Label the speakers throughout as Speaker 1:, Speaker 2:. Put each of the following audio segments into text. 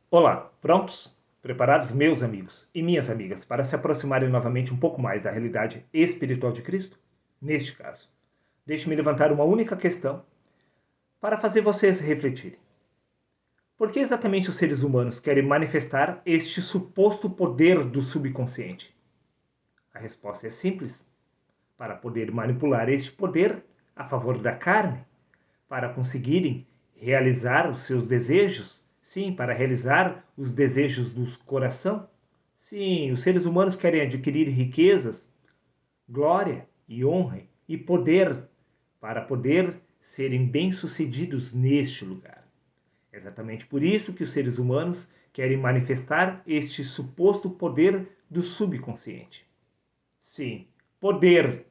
Speaker 1: Olá, prontos? Preparados, meus amigos e minhas amigas, para se aproximarem novamente um pouco mais da realidade espiritual de Cristo? Neste caso, deixe-me levantar uma única questão para fazer vocês refletirem. Por que exatamente os seres humanos querem manifestar este suposto poder do subconsciente? A resposta é simples: para poder manipular este poder a favor da carne, para conseguirem realizar os seus desejos, sim, para realizar os desejos do coração. Sim, os seres humanos querem adquirir riquezas, glória e honra e poder para poder serem bem-sucedidos neste lugar. É exatamente por isso que os seres humanos querem manifestar este suposto poder do subconsciente. Sim, poder,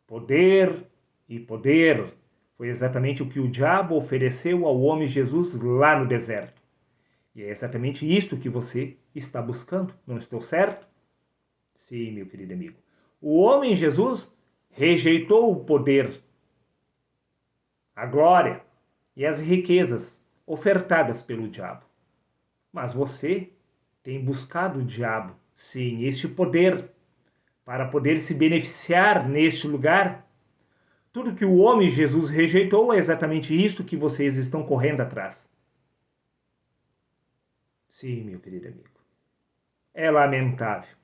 Speaker 1: poder e poder. Foi exatamente o que o diabo ofereceu ao homem Jesus lá no deserto. E é exatamente isto que você está buscando, não estou certo? Sim, meu querido amigo. O homem Jesus rejeitou o poder, a glória e as riquezas ofertadas pelo diabo. Mas você tem buscado o diabo, sim, este poder, para poder se beneficiar neste lugar. Tudo que o homem Jesus rejeitou é exatamente isso que vocês estão correndo atrás. Sim, meu querido amigo. É lamentável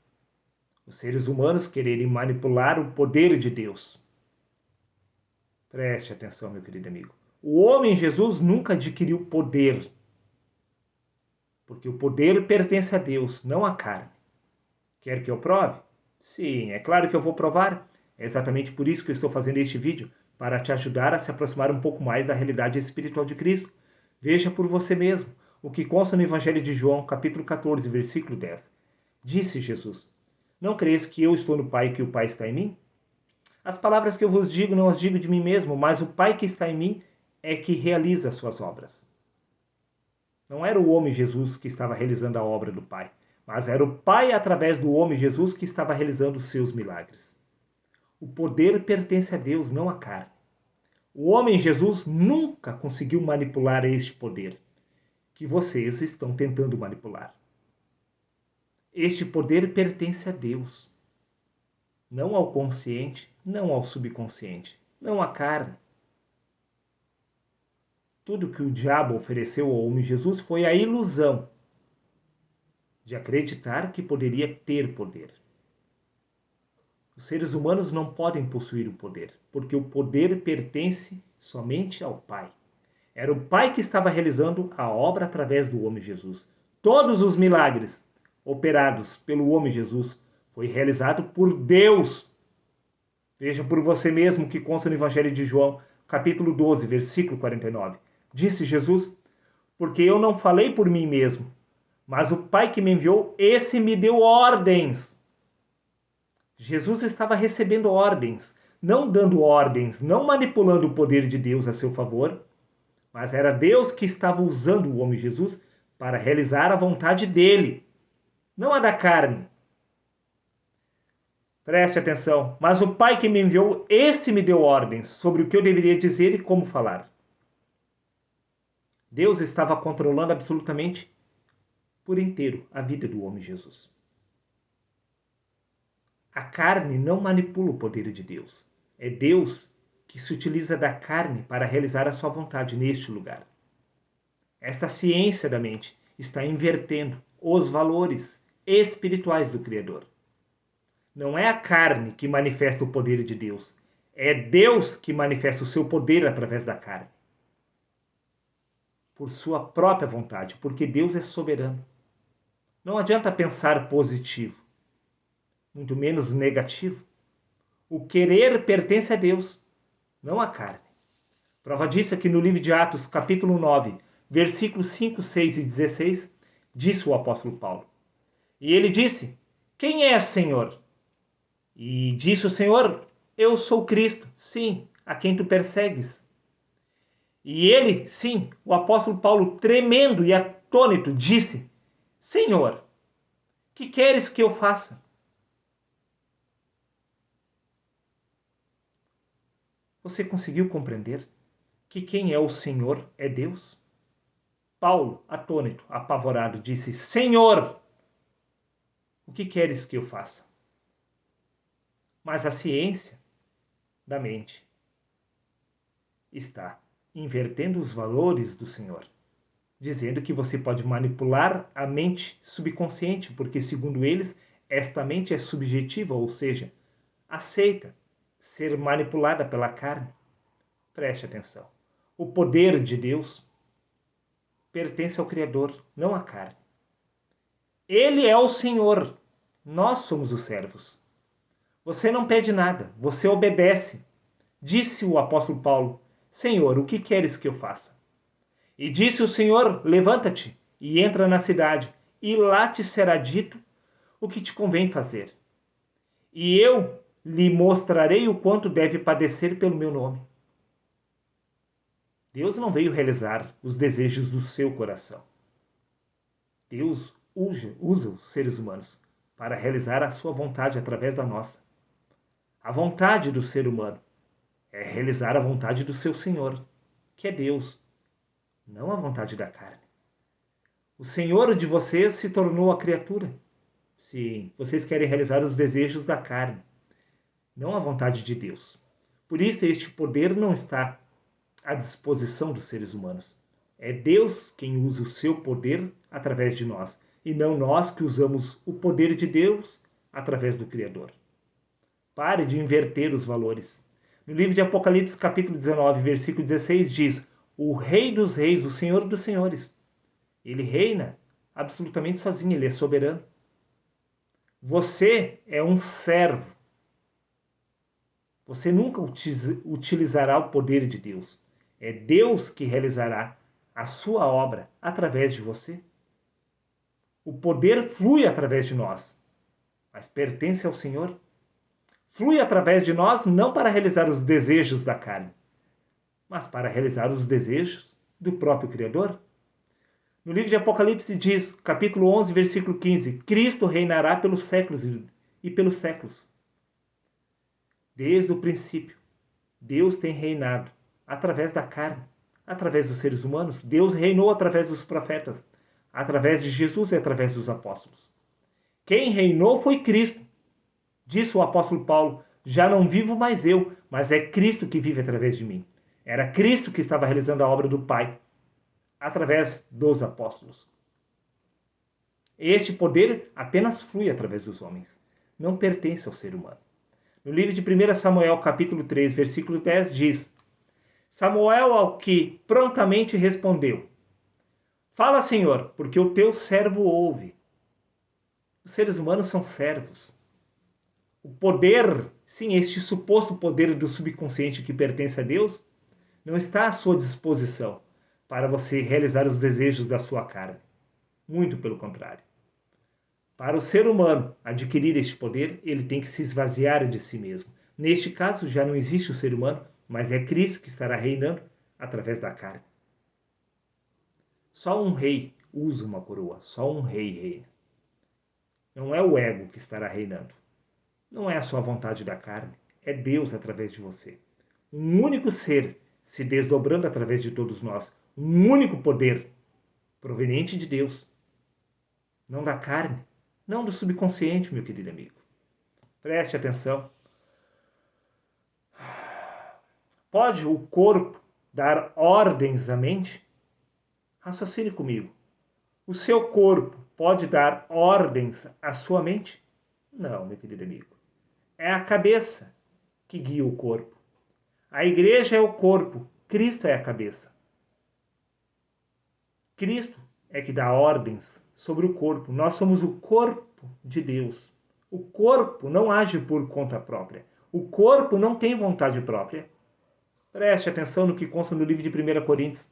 Speaker 1: os seres humanos quererem manipular o poder de Deus. Preste atenção, meu querido amigo. O homem Jesus nunca adquiriu poder, porque o poder pertence a Deus, não à carne. Quer que eu prove? Sim, é claro que eu vou provar. É exatamente por isso que eu estou fazendo este vídeo, para te ajudar a se aproximar um pouco mais da realidade espiritual de Cristo. Veja por você mesmo o que consta no Evangelho de João, capítulo 14, versículo 10. Disse Jesus: Não crees que eu estou no Pai e que o Pai está em mim? As palavras que eu vos digo não as digo de mim mesmo, mas o Pai que está em mim é que realiza as suas obras. Não era o homem Jesus que estava realizando a obra do Pai, mas era o Pai através do homem Jesus que estava realizando os seus milagres. O poder pertence a Deus, não à carne. O homem Jesus nunca conseguiu manipular este poder que vocês estão tentando manipular. Este poder pertence a Deus, não ao consciente, não ao subconsciente, não à carne. Tudo que o diabo ofereceu ao homem Jesus foi a ilusão de acreditar que poderia ter poder. Os seres humanos não podem possuir o poder, porque o poder pertence somente ao Pai. Era o Pai que estava realizando a obra através do homem Jesus. Todos os milagres operados pelo homem Jesus foi realizado por Deus. Veja por você mesmo que consta no Evangelho de João, capítulo 12, versículo 49. Disse Jesus: Porque eu não falei por mim mesmo, mas o Pai que me enviou, esse me deu ordens. Jesus estava recebendo ordens, não dando ordens, não manipulando o poder de Deus a seu favor, mas era Deus que estava usando o homem Jesus para realizar a vontade dele, não a da carne. Preste atenção. Mas o Pai que me enviou, esse me deu ordens sobre o que eu deveria dizer e como falar. Deus estava controlando absolutamente por inteiro a vida do homem Jesus. A carne não manipula o poder de Deus. É Deus que se utiliza da carne para realizar a sua vontade neste lugar. Esta ciência da mente está invertendo os valores espirituais do Criador. Não é a carne que manifesta o poder de Deus, é Deus que manifesta o seu poder através da carne. Por sua própria vontade, porque Deus é soberano. Não adianta pensar positivo, muito menos negativo. O querer pertence a Deus, não à carne. Prova disso é que no livro de Atos, capítulo 9, versículos 5, 6 e 16, disse o apóstolo Paulo. E ele disse: Quem é, Senhor? E disse o Senhor: Eu sou Cristo, sim, a quem tu persegues. E ele, sim, o apóstolo Paulo, tremendo e atônito, disse: Senhor, que queres que eu faça? Você conseguiu compreender que quem é o Senhor é Deus? Paulo, atônito, apavorado, disse: Senhor, o que queres que eu faça? Mas a ciência da mente está invertendo os valores do Senhor, dizendo que você pode manipular a mente subconsciente, porque, segundo eles, esta mente é subjetiva, ou seja, aceita ser manipulada pela carne. Preste atenção. O poder de Deus pertence ao Criador, não à carne. Ele é o Senhor, nós somos os servos. Você não pede nada, você obedece. Disse o apóstolo Paulo: Senhor, o que queres que eu faça? E disse o Senhor: levanta-te e entra na cidade, e lá te será dito o que te convém fazer. E eu lhe mostrarei o quanto deve padecer pelo meu nome. Deus não veio realizar os desejos do seu coração. Deus usa os seres humanos para realizar a sua vontade através da nossa. A vontade do ser humano é realizar a vontade do seu Senhor, que é Deus, não a vontade da carne. O Senhor de vocês se tornou a criatura. Sim, vocês querem realizar os desejos da carne, não a vontade de Deus. Por isso, este poder não está à disposição dos seres humanos. É Deus quem usa o seu poder através de nós, e não nós que usamos o poder de Deus através do Criador. Pare de inverter os valores. No livro de Apocalipse, capítulo 19, versículo 16, diz: o Rei dos Reis, o Senhor dos Senhores. Ele reina absolutamente sozinho, ele é soberano. Você é um servo. Você nunca utilizará o poder de Deus. É Deus que realizará a sua obra através de você. O poder flui através de nós, mas pertence ao Senhor. Flui através de nós não para realizar os desejos da carne, mas para realizar os desejos do próprio Criador. No livro de Apocalipse diz, capítulo 11, versículo 15, Cristo reinará pelos séculos e pelos séculos. Desde o princípio, Deus tem reinado através da carne, através dos seres humanos. Deus reinou através dos profetas, através de Jesus e através dos apóstolos. Quem reinou foi Cristo. Disse o apóstolo Paulo: já não vivo mais eu, mas é Cristo que vive através de mim. Era Cristo que estava realizando a obra do Pai, através dos apóstolos. Este poder apenas flui através dos homens, não pertence ao ser humano. No livro de 1 Samuel, capítulo 3, versículo 10, diz: Samuel ao que prontamente respondeu: Fala, Senhor, porque o teu servo ouve. Os seres humanos são servos. O poder, sim, este suposto poder do subconsciente que pertence a Deus, não está à sua disposição para você realizar os desejos da sua carne. Muito pelo contrário. Para o ser humano adquirir este poder, ele tem que se esvaziar de si mesmo. Neste caso, já não existe o ser humano, mas é Cristo que estará reinando através da carne. Só um rei usa uma coroa, só um rei reina. Não é o ego que estará reinando. Não é a sua vontade da carne, é Deus através de você. Um único ser se desdobrando através de todos nós. Um único poder proveniente de Deus. Não da carne, não do subconsciente, meu querido amigo. Preste atenção. Pode o corpo dar ordens à mente? Raciocine comigo. O seu corpo pode dar ordens à sua mente? Não, meu querido amigo. É a cabeça que guia o corpo. A igreja é o corpo, Cristo é a cabeça. Cristo é que dá ordens sobre o corpo. Nós somos o corpo de Deus. O corpo não age por conta própria. O corpo não tem vontade própria. Preste atenção no que consta no livro de 1 Coríntios,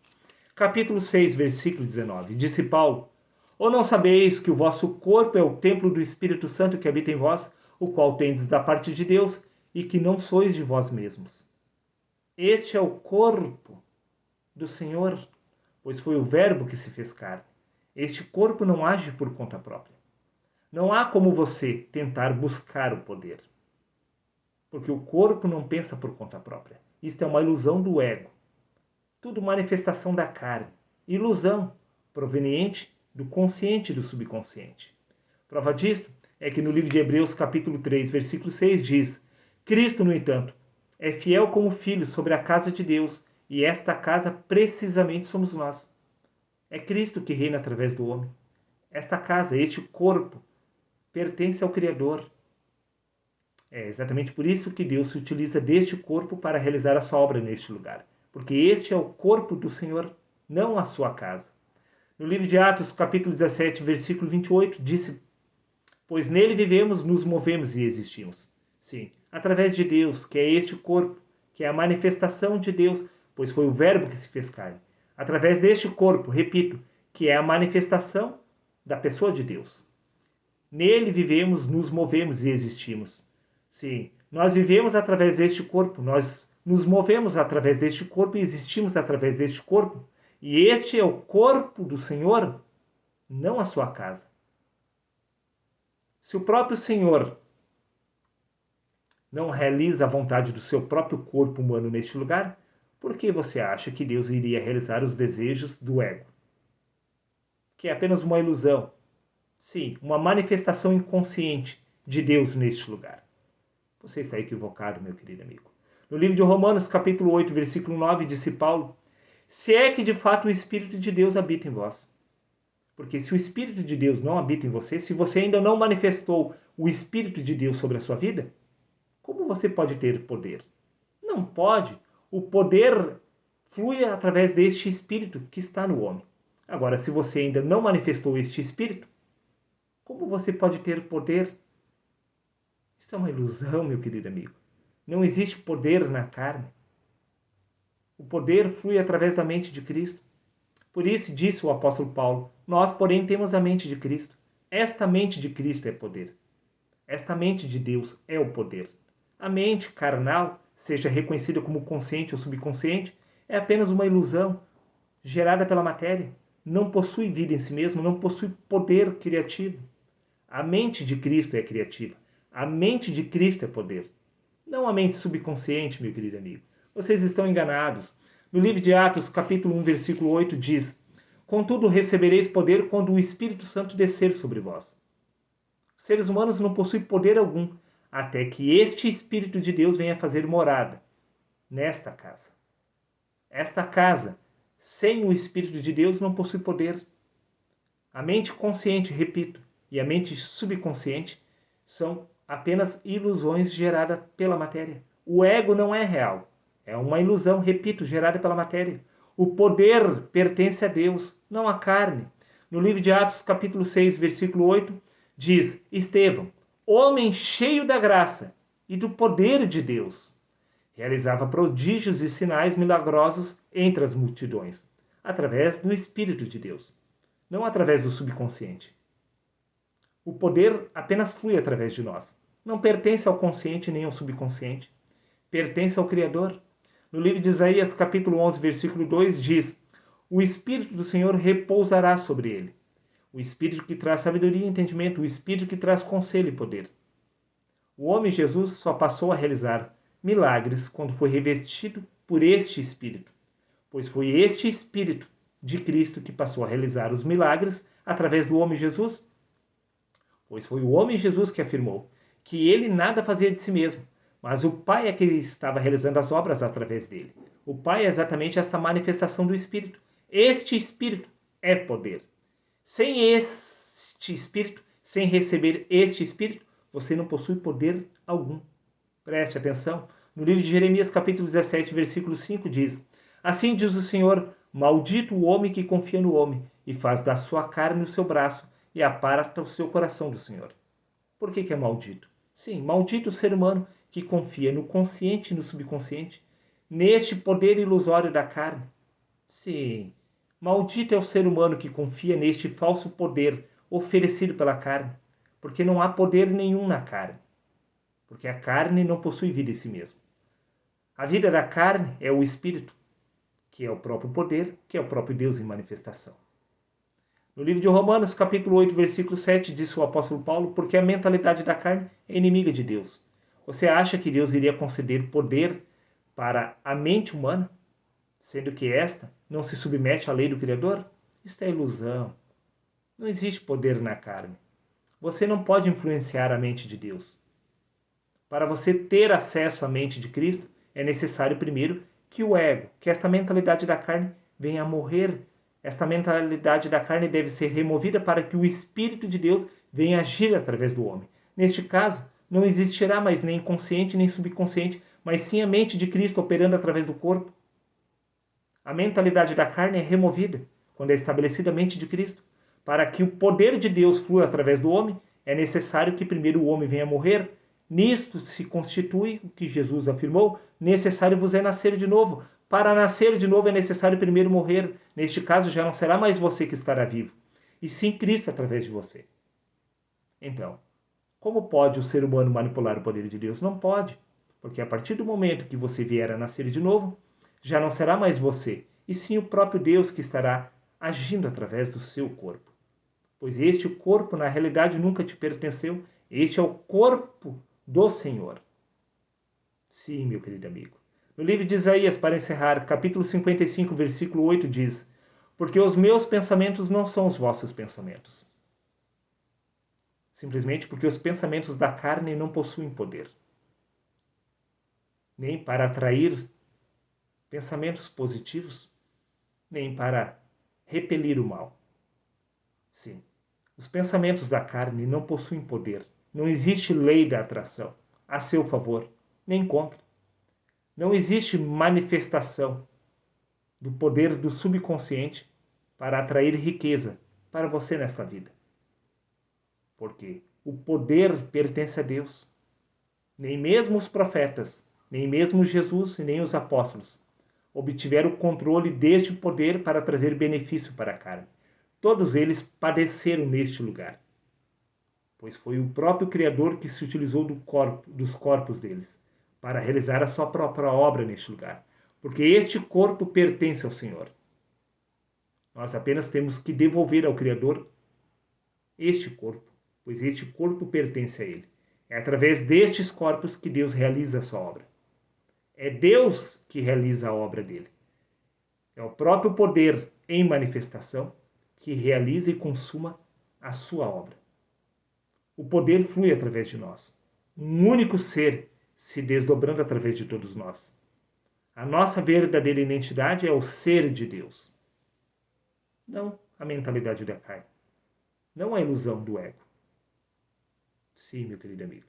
Speaker 1: capítulo 6, versículo 19. Disse Paulo: Ou não sabeis que o vosso corpo é o templo do Espírito Santo que habita em vós, o qual tendes da parte de Deus, e que não sois de vós mesmos? Este é o corpo do Senhor, pois foi o Verbo que se fez carne. Este corpo não age por conta própria. Não há como você tentar buscar o poder, porque o corpo não pensa por conta própria. Isto é uma ilusão do ego. Tudo manifestação da carne. Ilusão. proveniente do consciente e do subconsciente. Prova disto é que no livro de Hebreus, capítulo 3, versículo 6, diz: Cristo, no entanto, é fiel como filho sobre a casa de Deus, e esta casa precisamente somos nós. É Cristo que reina através do homem. Esta casa, este corpo, pertence ao Criador. É exatamente por isso que Deus se utiliza deste corpo para realizar a sua obra neste lugar. Porque este é o corpo do Senhor, não a sua casa. No livro de Atos, capítulo 17, versículo 28, disse: Pois nele vivemos, nos movemos e existimos. Sim, através de Deus, que é este corpo, que é a manifestação de Deus, pois foi o Verbo que se fez carne. Através deste corpo, repito, que é a manifestação da pessoa de Deus. Nele vivemos, nos movemos e existimos. Sim, nós vivemos através deste corpo, nós nos movemos através deste corpo e existimos através deste corpo. E este é o corpo do Senhor, não a sua casa. Se o próprio Senhor não realiza a vontade do seu próprio corpo humano neste lugar, por que você acha que Deus iria realizar os desejos do ego? Que é apenas uma ilusão. Sim, uma manifestação inconsciente de Deus neste lugar. Você está equivocado, meu querido amigo. No livro de Romanos, capítulo 8, versículo 9, disse Paulo: Se é que de fato o Espírito de Deus habita em vós. Porque se o Espírito de Deus não habita em você, se você ainda não manifestou o Espírito de Deus sobre a sua vida, como você pode ter poder? Não pode. O poder flui através deste Espírito que está no homem. Agora, se você ainda não manifestou este Espírito, como você pode ter poder? Isso é uma ilusão, meu querido amigo. Não existe poder na carne. O poder flui através da mente de Cristo. Por isso disse o apóstolo Paulo: Nós, porém, temos a mente de Cristo. Esta mente de Cristo é poder. Esta mente de Deus é o poder. A mente carnal, seja reconhecida como consciente ou subconsciente, é apenas uma ilusão gerada pela matéria. Não possui vida em si mesmo, não possui poder criativo. A mente de Cristo é criativa. A mente de Cristo é poder. Não a mente subconsciente, meu querido amigo. Vocês estão enganados. No livro de Atos, capítulo 1, versículo 8, diz: Contudo, recebereis poder quando o Espírito Santo descer sobre vós. Os seres humanos não possuem poder algum, até que este Espírito de Deus venha fazer morada nesta casa. Esta casa, sem o Espírito de Deus, não possui poder. A mente consciente, repito, e a mente subconsciente são apenas ilusões geradas pela matéria. O ego não é real. É uma ilusão, repito, gerada pela matéria. O poder pertence a Deus, não à carne. No livro de Atos, capítulo 6, versículo 8, diz: Estevão, homem cheio da graça e do poder de Deus, realizava prodígios e sinais milagrosos entre as multidões, através do Espírito de Deus, não através do subconsciente. O poder apenas flui através de nós. Não pertence ao consciente nem ao subconsciente. Pertence ao Criador. No livro de Isaías, capítulo 11, versículo 2, diz: O Espírito do Senhor repousará sobre ele. O Espírito que traz sabedoria e entendimento, o Espírito que traz conselho e poder. O homem Jesus só passou a realizar milagres quando foi revestido por este Espírito, pois foi este Espírito de Cristo que passou a realizar os milagres através do homem Jesus. Pois foi o homem Jesus que afirmou que ele nada fazia de si mesmo, mas o Pai é que estava realizando as obras através dele. O Pai é exatamente esta manifestação do Espírito. Este Espírito é poder. Sem este Espírito, sem receber este Espírito, você não possui poder algum. Preste atenção. No livro de Jeremias, capítulo 17, versículo 5, diz: Assim diz o Senhor, maldito o homem que confia no homem, e faz da sua carne o seu braço, e aparta o seu coração do Senhor. Por que é maldito? Sim, maldito o ser humano que confia no consciente e no subconsciente, neste poder ilusório da carne. Sim, maldito é o ser humano que confia neste falso poder oferecido pela carne, porque não há poder nenhum na carne, porque a carne não possui vida em si mesma. A vida da carne é o Espírito, que é o próprio poder, que é o próprio Deus em manifestação. No livro de Romanos, capítulo 8, versículo 7, diz o apóstolo Paulo: Porque a mentalidade da carne é inimiga de Deus. Você acha que Deus iria conceder poder para a mente humana, sendo que esta não se submete à lei do Criador? Isso é ilusão. Não existe poder na carne. Você não pode influenciar a mente de Deus. Para você ter acesso à mente de Cristo, é necessário primeiro que o ego, que esta mentalidade da carne, venha a morrer. Esta mentalidade da carne deve ser removida para que o Espírito de Deus venha agir através do homem. Neste caso, não existirá mais nem consciente nem subconsciente, mas sim a mente de Cristo operando através do corpo. A mentalidade da carne é removida quando é estabelecida a mente de Cristo. Para que o poder de Deus flua através do homem, é necessário que primeiro o homem venha a morrer. Nisto se constitui o que Jesus afirmou: necessário vos é nascer de novo. Para nascer de novo é necessário primeiro morrer. Neste caso já não será mais você que estará vivo, e sim Cristo através de você. Então, como pode o ser humano manipular o poder de Deus? Não pode, porque a partir do momento que você vier a nascer de novo, já não será mais você, e sim o próprio Deus que estará agindo através do seu corpo. Pois este corpo, na realidade, nunca te pertenceu. Este é o corpo do Senhor. Sim, meu querido amigo. No livro de Isaías, para encerrar, capítulo 55, versículo 8 diz: porque os meus pensamentos não são os vossos pensamentos. Simplesmente porque os pensamentos da carne não possuem poder, nem para atrair pensamentos positivos, nem para repelir o mal. Sim, os pensamentos da carne não possuem poder. Não existe lei da atração a seu favor, nem contra. Não existe manifestação do poder do subconsciente para atrair riqueza para você nesta vida. Porque o poder pertence a Deus. Nem mesmo os profetas, nem mesmo Jesus e nem os apóstolos obtiveram o controle deste poder para trazer benefício para a carne. Todos eles padeceram neste lugar, pois foi o próprio Criador que se utilizou dos corpos deles para realizar a sua própria obra neste lugar, porque este corpo pertence ao Senhor. Nós apenas temos que devolver ao Criador este corpo, pois este corpo pertence a Ele. É através destes corpos que Deus realiza a sua obra. É Deus que realiza a obra dele. É o próprio poder em manifestação que realiza e consuma a sua obra. O poder flui através de nós. Um único ser se desdobrando através de todos nós. A nossa verdadeira identidade é o ser de Deus. Não a mentalidade da carne. Não a ilusão do ego. Sim, meu querido amigo.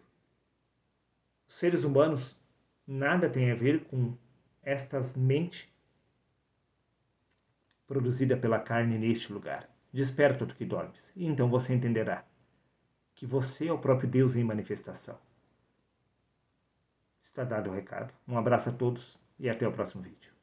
Speaker 1: Os seres humanos nada têm a ver com estas mentes produzidas pela carne neste lugar. Desperta do que dormes, e então você entenderá que você é o próprio Deus em manifestação. Está dado o recado. Um abraço a todos e até o próximo vídeo.